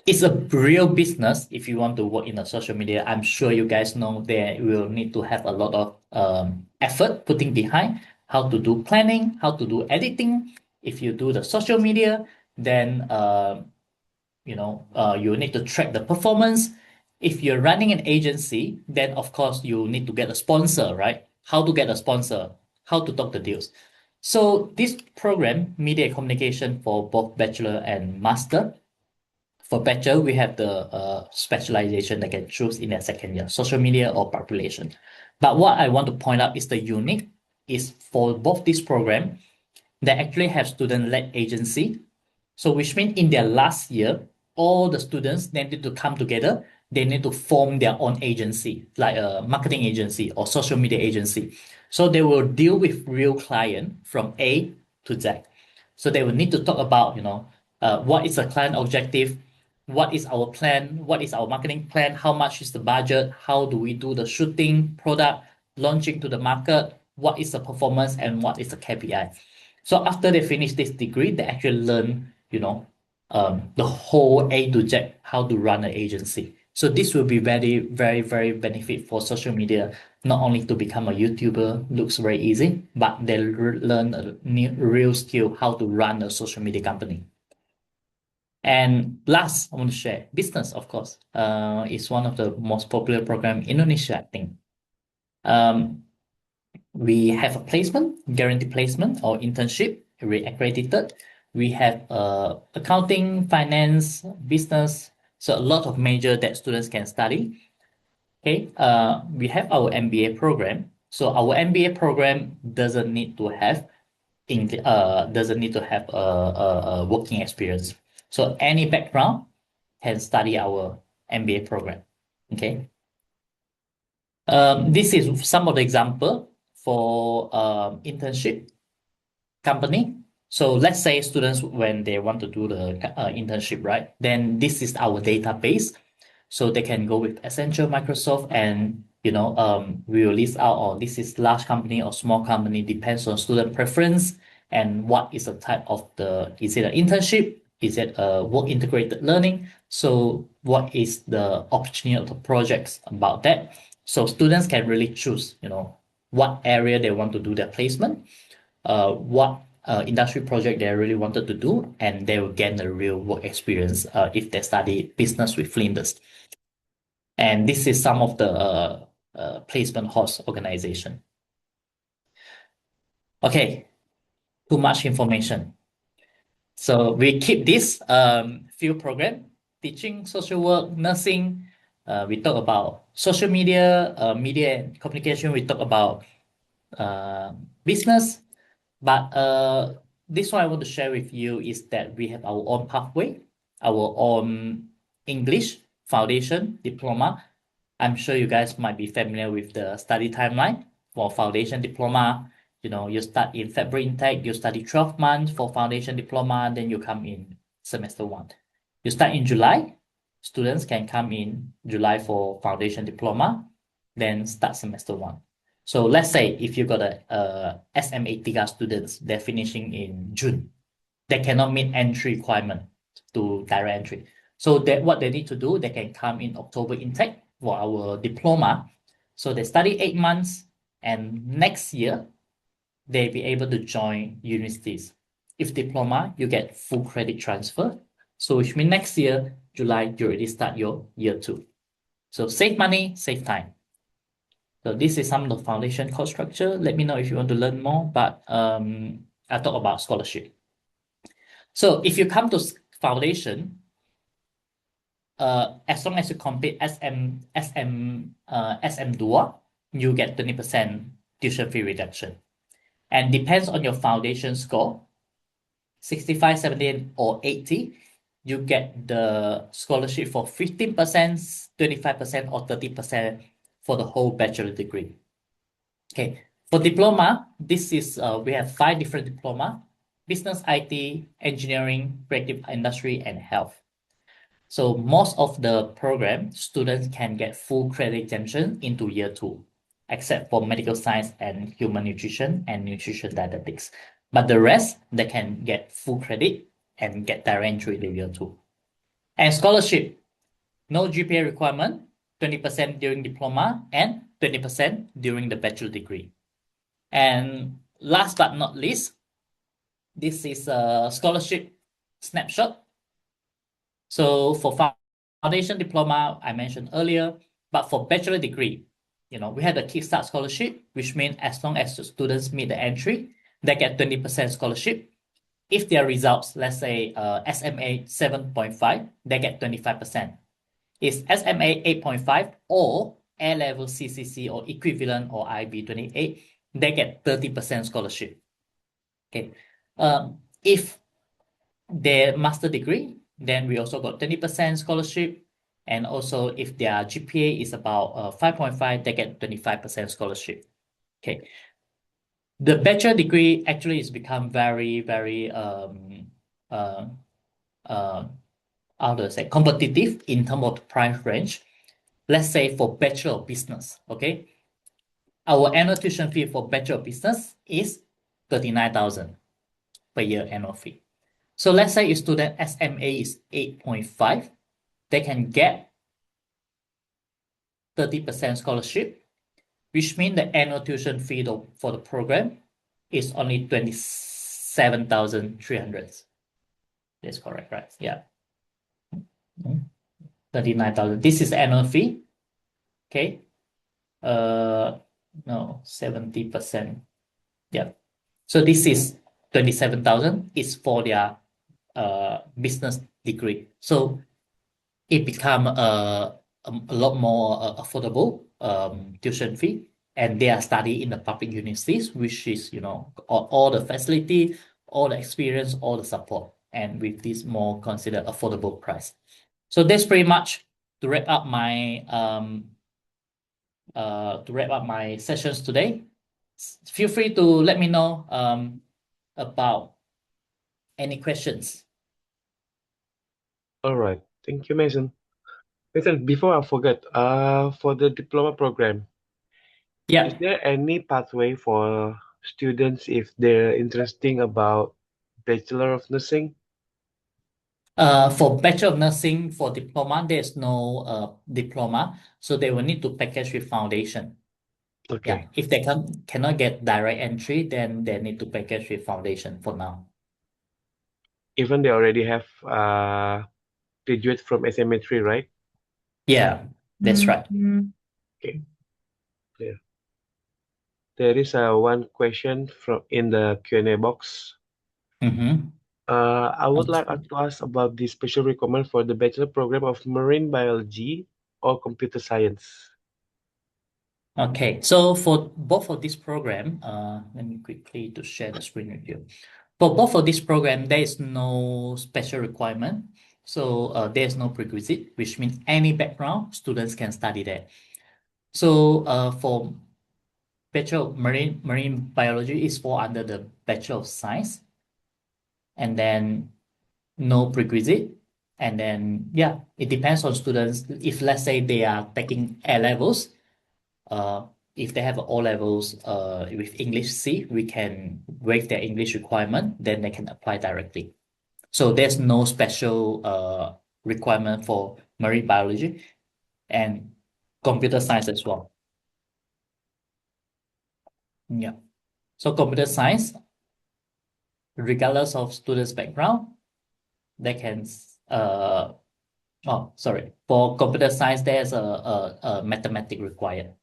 it's a real business. If you want to work in the social media, I'm sure you guys know they will need to have a lot of effort putting behind how to do planning, how to do editing. If you do the social media, then you need to track the performance. If you're running an agency, then of course you need to get a sponsor, right? How to get a sponsor, how to talk the deals. So this program, media communication for both bachelor and master. For bachelor, we have the specialization they can choose in their second year, social media or population. But what I want to point out is the unique is for both this program, they actually have student-led agency. So which means in their last year, all the students they need to come together. They need to form their own agency, like a marketing agency or social media agency. So they will deal with real client from A to Z. So they will need to talk about, what is the client objective, what is our plan, what is our marketing plan, how much is the budget, how do we do the shooting, product, launching to the market, what is the performance, and what is the KPI. So after they finish this degree, they actually learn, the whole A to Z, how to run an agency. So this will be very, very, very benefit for social media, not only to become a YouTuber, looks very easy, but they learn a new, real skill how to run a social media company. And last, I want to share business, of course. It's one of the most popular program in Indonesia, I think. We have a placement, guaranteed placement or internship, we accredited. We have accounting, finance, business. So a lot of major that students can study. Okay, we have our MBA program. So our MBA program doesn't need to have a working experience. So any background can study our MBA program. Okay. This is some of the example for internship company. So let's say students, when they want to do the internship, right? Then this is our database. So they can go with Accenture, Microsoft, and we will list out, or this is large company or small company, depends on student preference and what is the type of is it an internship? Is it a work integrated learning? So what is the opportunity of the projects about that? So students can really choose, what area they want to do their placement, what industry project they really wanted to do, and they will gain a real work experience if they study business with Flinders. And this is some of the placement host organization. Okay, too much information. So we keep this field program, teaching, social work, nursing. We talk about social media, media and communication. We talk about business. But this one I want to share with you is that we have our own pathway, our own English foundation diploma. I'm sure you guys might be familiar with the study timeline for foundation diploma. You start in February intake, you study 12 months for foundation diploma, then you come in semester one. You start in July, students can come in July for foundation diploma, then start semester one. So let's say if you got a SMA Tiga students, they're finishing in June, they cannot meet entry requirement to direct entry. So that what they need to do, they can come in October intake for our diploma. So they study 8 months, and next year they'll be able to join universities. If diploma, you get full credit transfer. So which means next year, July, you already start your year two. So save money, save time. So this is some of the foundation course structure. Let me know if you want to learn more, but I'll talk about scholarship. So if you come to foundation, as long as you complete SM2, you get 20% tuition fee reduction. And depends on your foundation score, 65, 70, or 80, you get the scholarship for 15%, 25%, or 30% for the whole bachelor degree. Okay, for diploma, this is we have 5 different diploma: business, IT, engineering, creative industry, and health. So most of the program, students can get full credit exemption into year two, except for medical science and human nutrition and nutrition dietetics. But the rest, they can get full credit and get direct entry to year two. And scholarship, no GPA requirement, 20% during diploma and 20% during the bachelor degree. And last but not least, this is a scholarship snapshot. So for foundation diploma, I mentioned earlier, but for bachelor degree, we had a Kickstart scholarship, which means as long as the students meet the entry, they get 20% scholarship. If their results, let's say SMA 7.5, they get 25%. Is SMA 8.5 or A-level CCC or equivalent or IB 28, they get 30% scholarship. Okay. If their master degree, then we also got 20% scholarship. And also if their GPA is about 5.5, they get 25% scholarship. Okay. The bachelor degree actually is become very, very uh, uh, how do I say, competitive in terms of the price range. Let's say for Bachelor of Business, okay? Our annual tuition fee for Bachelor of Business is 39,000 per year annual fee. So let's say if student SMA is 8.5, they can get 30% scholarship, which means the annual tuition fee for the program is only 27,300. That's correct, right? Yeah. 39,000. This is annual fee. Okay. No, 70%. Yeah. So this is 27,000 is for their business degree. So it become a lot more affordable tuition fee, and they are studying in the public universities, which is all the facility, all the experience, all the support, and with this more considered affordable price. So that's pretty much to wrap up my sessions today. Feel free to let me know about any questions. All right. Thank you, Mason. Mason, before I forget, for the diploma program, is Yeah. there any pathway for students if they're interested about Bachelor of Nursing? For Bachelor of Nursing, for diploma, there's no diploma, so they will need to package with foundation. Yeah, Okay. if they cannot get direct entry, then they need to package with foundation for now. Even they already have graduate from SMA 3, right? Yeah, that's right. Okay, clear. There is one question from in the Q&A box. Mm-hmm. I would like to ask about the special requirement for the bachelor program of marine biology or computer science. Okay, so for both of this program, let me quickly to share the screen with you. For both of this program, there is no special requirement. So there's no prerequisite, which means any background students can study there. So for Bachelor of Marine Biology is fall under the Bachelor of Science, and then no prerequisite. And then yeah, it depends on students. If let's say they are taking A levels, uh, if they have O levels with English C, we can waive their English requirement, then they can apply directly. So there's no special requirement for marine biology and computer science as well. Yeah. So computer science, regardless of students' background, they can oh sorry, for computer science there's a mathematic required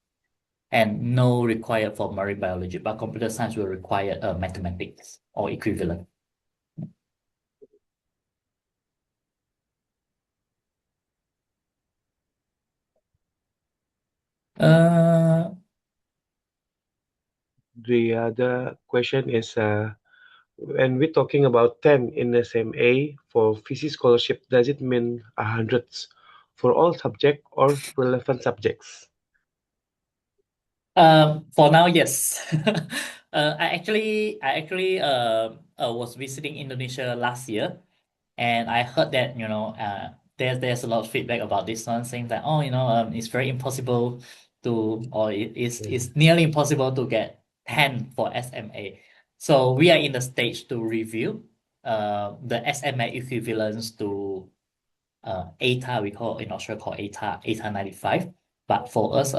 and no required for marine biology, but computer science will require mathematics or equivalent. Uh, The other question is when we're talking about 10 in SMA for physics scholarship, does it mean 100 for all subject or relevant subjects? for now, yes. I actually was visiting Indonesia last year, and I heard that there's a lot of feedback about this one, saying that it's very impossible to, or it's nearly impossible to get 10 for SMA. So we are in the stage to review the SMA equivalents to ATA, we call in Australia called ATA 95. But for us,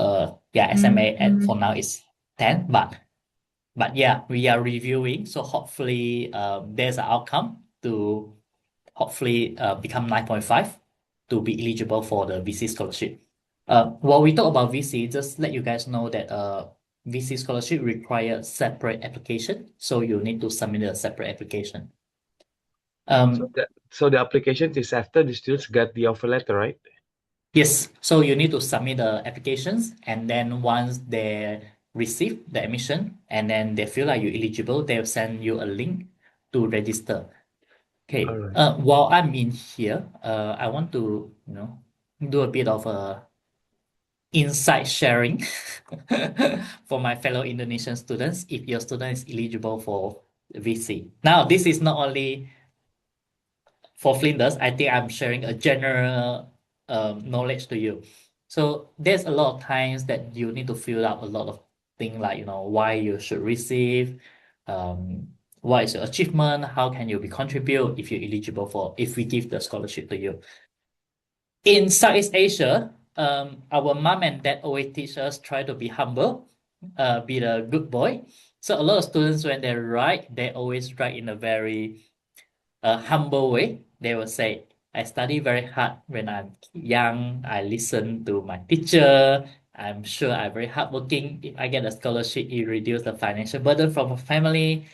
yeah, SMA for now is 10. But yeah, we are reviewing. So hopefully there's an outcome to hopefully become 9.5 to be eligible for the VC scholarship. While we talk about VC, just let you guys know that VC scholarship requires separate application. So you need to submit a separate application. So Um, the application is after the students got the offer letter, right? Yes, so you need to submit the applications, and then once they receive the admission and then they feel like you're eligible, they'll send you a link to register. All Okay, right. while I'm in here, I want to, do a bit of a insight sharing for my fellow Indonesian students if your student is eligible for VC. Now, this is not only for Flinders, I think I'm sharing a general knowledge to you. So there's a lot of times that you need to fill out a lot of things like, why you should receive, um, what is your achievement, how can you be contribute if you're eligible for, if we give the scholarship to you. In Southeast Asia, our mom and dad always teach us try to be humble, be the good boy. So a lot of students when they write, they always write in a very humble way. They will say, I study very hard when I'm young. I listen to my teacher. I'm sure I'm very hardworking. If I get a scholarship, it reduce the financial burden from a family.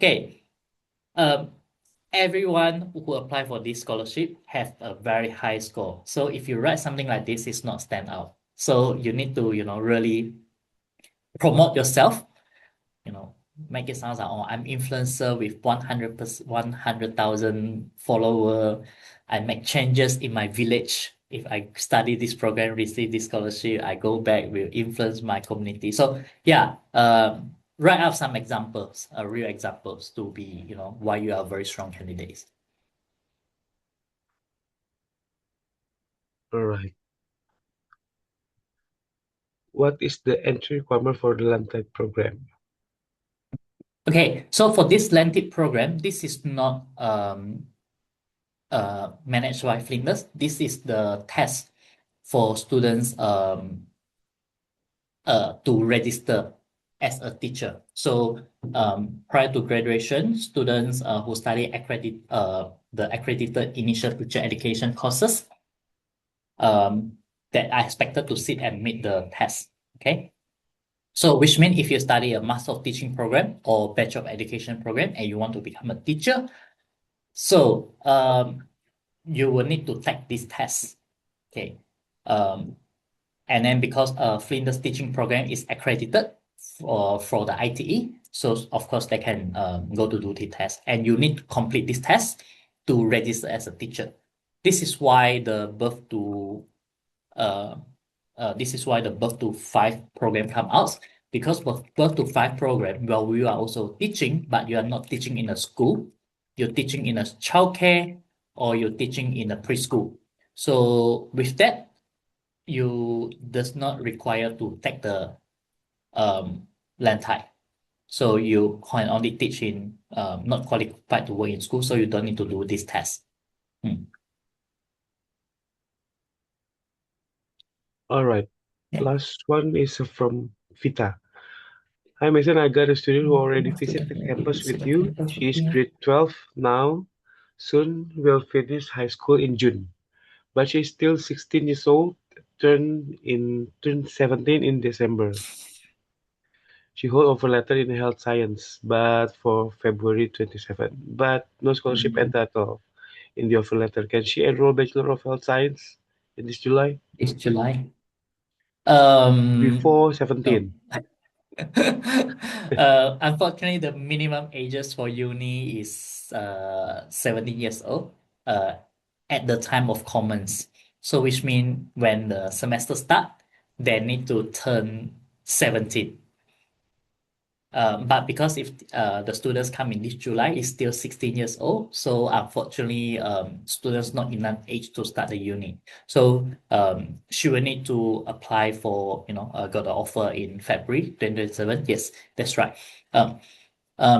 Okay. Um, Everyone who apply for this scholarship have a very high score. So if you write something like this, it's not stand out. So you need to, really promote yourself, you know, make it sound like, oh, I'm influencer with 100,000 follower. I make changes in my village. If I study this program, receive this scholarship, I go back, will influence my community. So yeah, write out some examples, real examples to be, why you are very strong candidates. All right. What is the entry requirement for the Lantai program? Okay, so for this Lentip program, this is not managed by Flinders. This is the test for students to register as a teacher. So prior to graduation, students who study the accredited initial teacher education courses um, that are expected to sit and meet the test. Okay. So which means if you study a Master of Teaching program or Bachelor of Education program and you want to become a teacher, so you will need to take this test. Okay. Um, and then because Flinders teaching program is accredited for the ITE, so of course they can go to do the test, and you need to complete this test to register as a teacher. This is why the uh, birth to five program come out, because birth to five program, well, we are also teaching, but you are not teaching in a school, you're teaching in a childcare or you're teaching in a preschool. So with that, you does not require to take the land type. So you can only teach in not qualified to work in school, so you don't need to do this test. Hmm. All right. Yeah. Last one is from Vita. Hi, Mason. I got a student who already visited the campus with you. She's grade 12 now. Soon will finish high school in June. But she's still 16 years old, turned 17 in December. She hold offer letter in health science, but for February 27. But no scholarship Mhm. entered at all in the offer letter. Can she enroll Bachelor of Health Science in this July? It's July. Um, Before no. 17. Unfortunately, the minimum ages for uni is 17 years old uh, at the time of commons. So which means when the semester start, they need to turn 17. But because if the students come in this July, is still 16 years old. So unfortunately, students not enough age to start the uni. So she will need to apply for, got an offer in February 2027. Yes, that's right.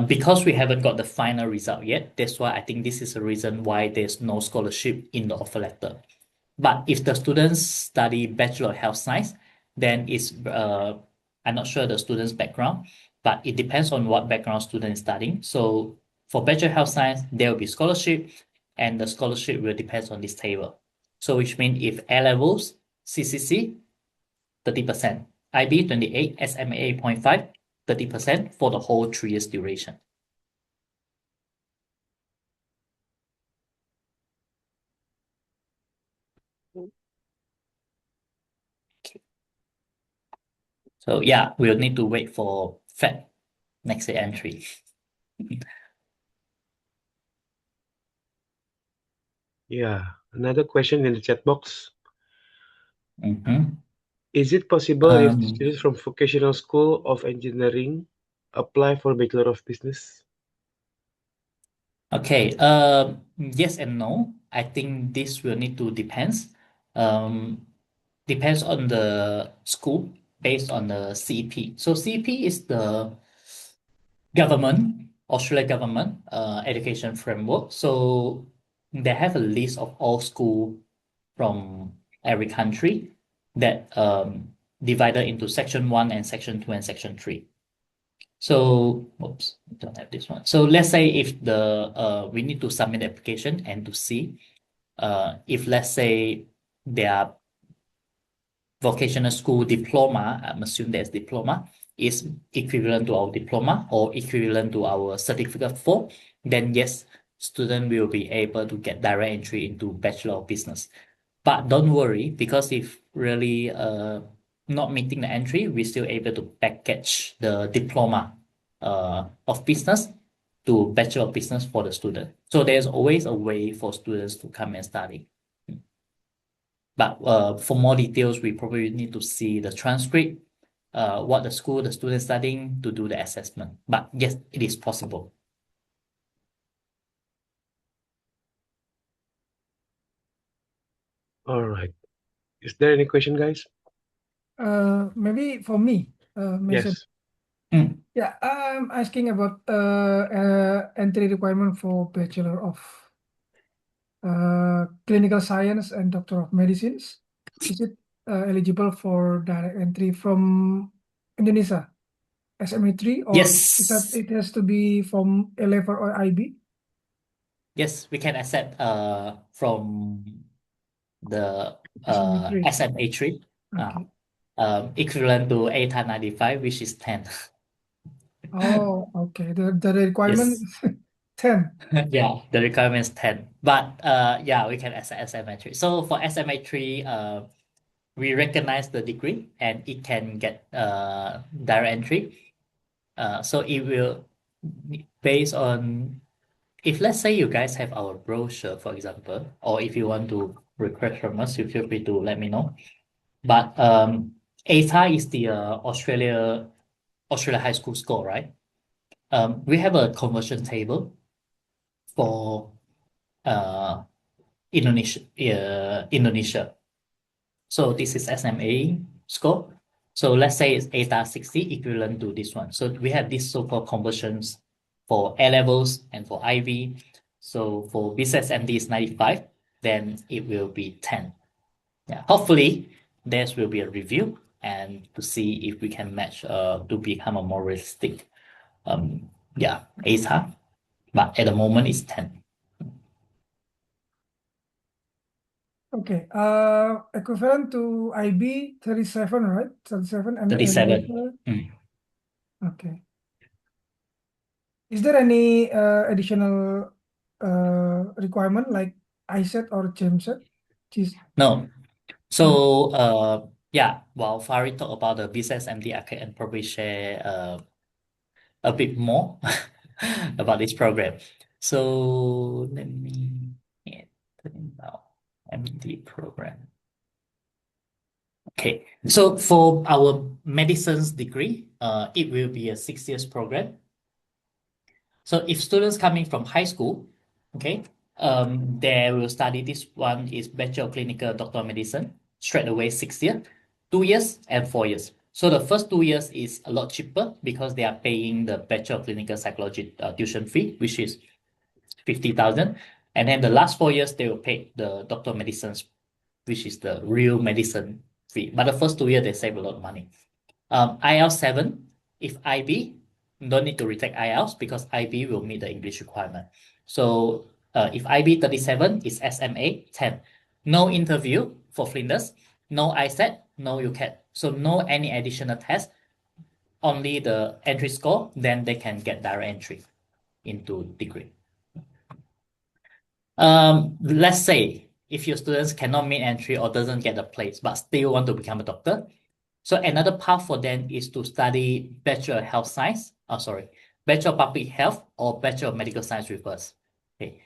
Because we haven't got the final result yet, that's why I think this is a reason why there's no scholarship in the offer letter. But if the students study Bachelor of Health Science, then I'm not sure the student's background, but it depends on what background student is studying. So for Bachelor of Health Science, there will be scholarship, and the scholarship will depend on this table. So which means if A levels, CCC, 30%, IB 28, SMA 0.5, 30% for the whole 3 years duration. So yeah, we'll need to wait for Fed next year entry. Yeah, another question in the chat box. Mhm. Is it possible if Um, students from vocational school of engineering apply for Bachelor of Business? okay. Yes and no. I think this will need to depends. Um, Depends on the school based on the CP. So CP is the government, Australia government, education framework. So they have a list of all school from every country that divided into section one and section two and section three. So, oops, I don't have this one. So let's say if the we need to submit the application and to see if let's say there are vocational school diploma, I'm assuming that's diploma, is equivalent to our diploma or equivalent to our certificate for, then yes, student will be able to get direct entry into Bachelor of Business. But don't worry, because if really not meeting the entry, we're still able to package the diploma of business to Bachelor of Business for the student. So there's always a way for students to come and study. But for more details, we probably need to see the transcript, what the school, the student studying to do the assessment. But yes, it is possible. All right. Is there any question, guys? Maybe for me, Mason. Yes. Mm. Yeah, I'm asking about entry requirement for Bachelor of Clinical Science and Doctor of Medicines. Is it eligible for direct entry from Indonesia, SMA3, or is that Yes, it has to be from A level or IB? yes, we can accept from the SMA3. SMA trip, uh, Okay. equivalent to 895, which is 10. Oh, okay. The requirement Yes. is 10. Yeah, the requirement is 10. But yeah, we can accept SMA3. So for SMA3, we recognize the degree and it can get direct entry. So it will based on if let's say you guys have our brochure, for example, or if you want to request from us, you feel free to let me know. But ATA is the Australia high school score, right? We have a conversion table for uh, Indonesia. So this is SMA score. So let's say it's ATA 60 equivalent to this one. So we have this so-called conversions for A levels and for IB. So for business MD is 95, then it will be 10. Yeah. Hopefully there will be a review and to see if we can match to become a more realistic ATA. But at the moment it's 10. Okay. Equivalent to IB 37, right? 37 and A 37. level. Mm. Okay. Is there any additional requirement like ISET or GEMSET? No. No. So yeah, while Farid talk about the business MD, I can probably share a bit more about this program. So let me get now MD program. Okay, so for our medicines degree, it will be a 6 years program. So if students coming from high school, okay, they will study this one is Bachelor of Clinical Doctor of Medicine, straight away 6 years, 2 years and 4 years. So the first 2 years is a lot cheaper because they are paying the Bachelor of Clinical Psychology tuition fee, which is 50,000. And then the last 4 years, they will pay the Doctor of Medicine, which is the real medicine fee. But the first 2 years, they save a lot of money. IELTS 7, if IB, don't need to retake IELTS because IB will meet the English requirement. So if IB 37 is SMA 10. No interview for Flinders, no ISET, no UCAT. So no any additional test, only the entry score, then they can get direct entry into degree. Let's say if your students cannot meet entry or doesn't get a place but still want to become a doctor, So another path for them is to study Bachelor of Health Science, Bachelor of Public Health or Bachelor of Medical Science with us. Okay.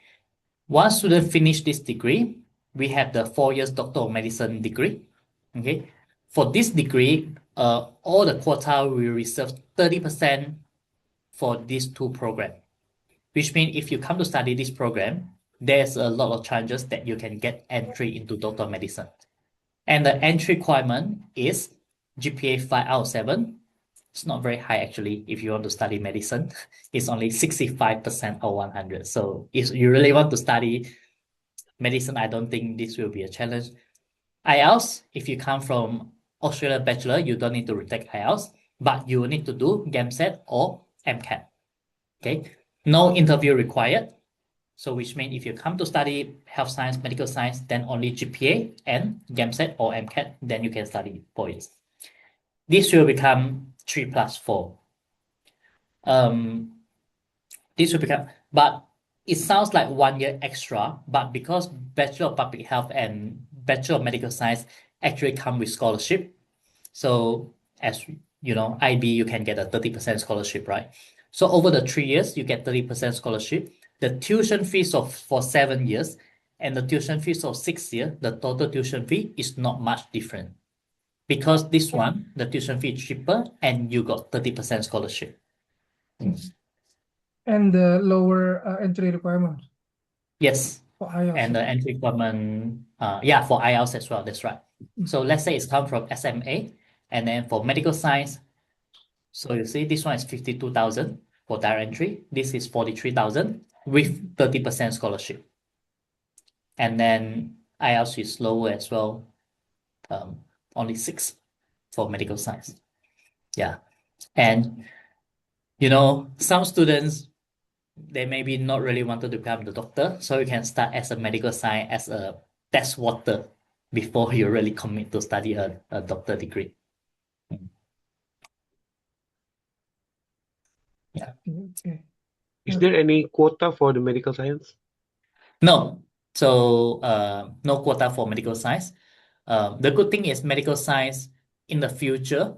Once student finish this degree, we have the 4 years Doctor of Medicine degree. Okay. For this degree, all the quota will reserve 30% for these two programs, which means if you come to study this program, there's a lot of chances that you can get entry into Doctor of Medicine. And the entry requirement is GPA 5 out of 7. It's not very high actually if you want to study medicine. It's only 65% or 100. So if you really want to study medicine, I don't think this will be a challenge. IELTS, if you come from Australia Bachelor, you don't need to retake IELTS, but you will need to do GAMSAT or MCAT. Okay, no interview required. So which means if you come to study health science, medical science, then only GPA and GAMSAT or MCAT, then you can study 4 years. This will become 3+4. This will become, but it sounds like 1 year extra, but because Bachelor of Public Health and Bachelor of Medical Science actually come with scholarship. So as you know, IB, you can get a 30% scholarship, right? So over the 3 years, you get 30% scholarship. The tuition fees for 7 years and the tuition fees of 6 years, the total tuition fee is not much different. Because this one, the tuition fee is cheaper and you got 30% scholarship. And the lower entry requirement Yes. for IELTS. And the entry requirement, for IELTS as well, that's right. So let's say it's come from SMA, and then for medical science, so you see this one is 52,000 for direct entry. This is 43,000 with 30% scholarship. And then IELTS is lower as well, only 6 for medical science. Yeah. And, some students, they maybe not really wanted to become the doctor. So you can start as a medical science, as a test water before you really commit to study a doctor degree. Yeah. Okay. Is there any quota for the medical science? No. So no quota for medical science. The good thing is medical science in the future,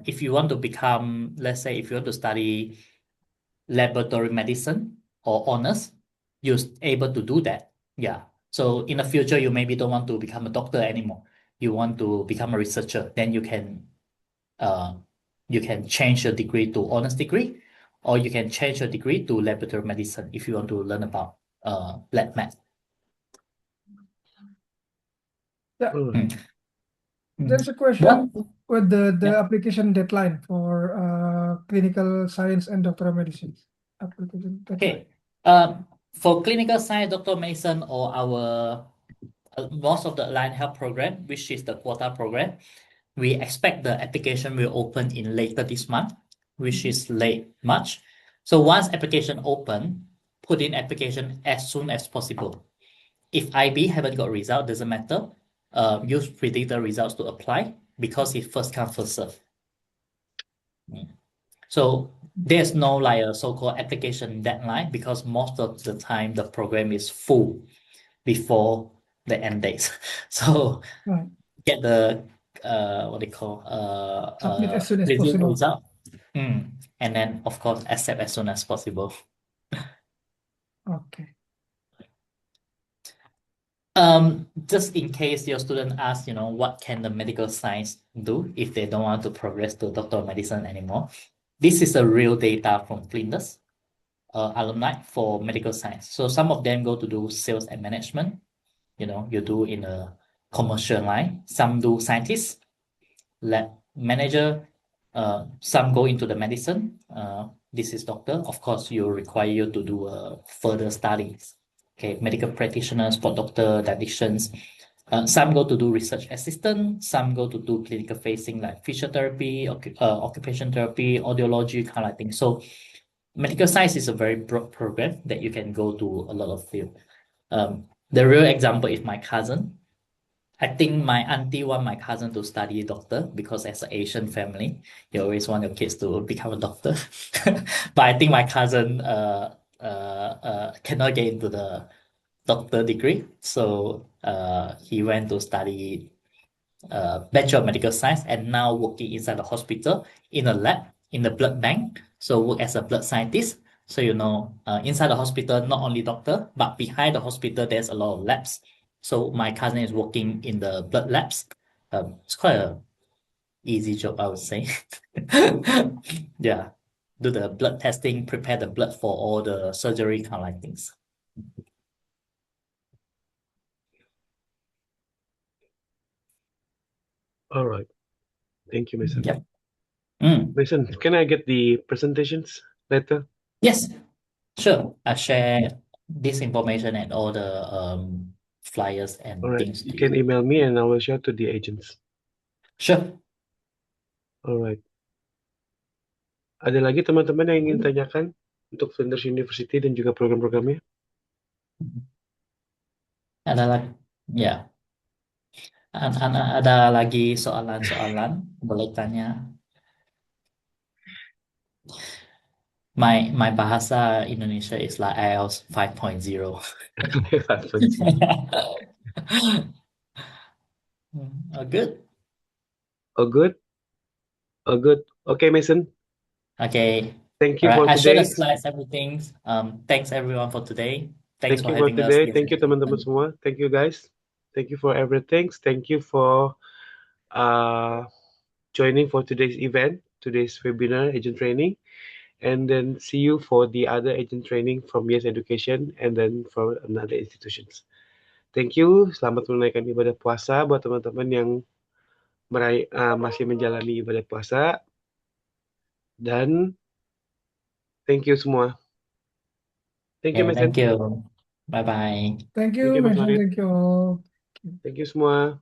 if you want to become, let's say, if you want to study laboratory medicine or honors, you're able to do that. Yeah. So in the future, you maybe don't want to become a doctor anymore. You want to become a researcher, then you can change your degree to honors degree, or you can change your degree to laboratory medicine if you want to learn about lab math. Yeah. Mm. There's a question with the application deadline for clinical science and doctoral medicine. Application deadline. Okay. For clinical science, doctoral medicine, or our most of the Aligned Health program, which is the quota program, we expect the application will open in later this month, which is late March. So once application open, put in application as soon as possible. If IB haven't got result, doesn't matter. Use predictor results to apply because it's first come, first serve. So there's no like a so-called application deadline because most of the time the program is full before the end date. So Right. get the what they call Submit as soon as resume possible. result. And then of course accept as soon as possible. Okay. Just in case your student asks, what can the medical science do if they don't want to progress to doctor of medicine anymore? This is a real data from Flinders alumni for medical science. So some of them go to do sales and management. You do in a commercial line. Some do scientists, lab manager. Some go into the medicine. This is doctor. Of course, you require you to do further studies. Okay, medical practitioners, sport doctor, dietitians. Some go to do research assistant. Some go to do clinical facing like physiotherapy, occupation therapy, audiology, kind of thing. So medical science is a very broad program that you can go to a lot of field. The real example is my cousin. I think my auntie want my cousin to study doctor because as an Asian family, you always want your kids to become a doctor. But I think my cousin cannot get into the doctor degree, so he went to study Bachelor of Medical Science, and now working inside the hospital in a lab in the blood bank. So work as a blood scientist. So inside the hospital, not only doctor, but behind the hospital, there's a lot of labs. So my cousin is working in the blood labs. It's quite a easy job, I would say. Yeah, do the blood testing, prepare the blood for all the surgery kind of like things. All right. Thank you, Mason. Yep. Mm. Mason, can I get the presentations later? Yes, sure. I share this information and all the flyers All and right. things You to can you. email me and I will share to the agents. Sure. All right. Ada lagi teman-teman yang ingin tanyakan untuk Flinders University dan juga program-programnya? Ada lagi, ya. Ada lagi soalan-soalan, boleh tanya. My bahasa Indonesia is like IELTS 5.0. Good. Oh, good. Oh, good. Okay, Mason. Okay. Thank All you right. for I share the today. slides, everything. Thanks everyone for today. Thanks Thank for you for having us today. here. Thank you teman-teman semua. Thank you guys. Thank you for everything. Thank you for joining for today's event, today's webinar, agent training. And then see you for the other agent training from Yes Education and then for another institutions. Thank you. Selamat menunaikan ibadah puasa buat teman-teman yang masih menjalani ibadah puasa. Dan thank you semua. Thank you, Okay, Mason. thank you. Bye bye. Thank Thank you, you, Mas Mason. Farid. Thank you all. Thank you semua.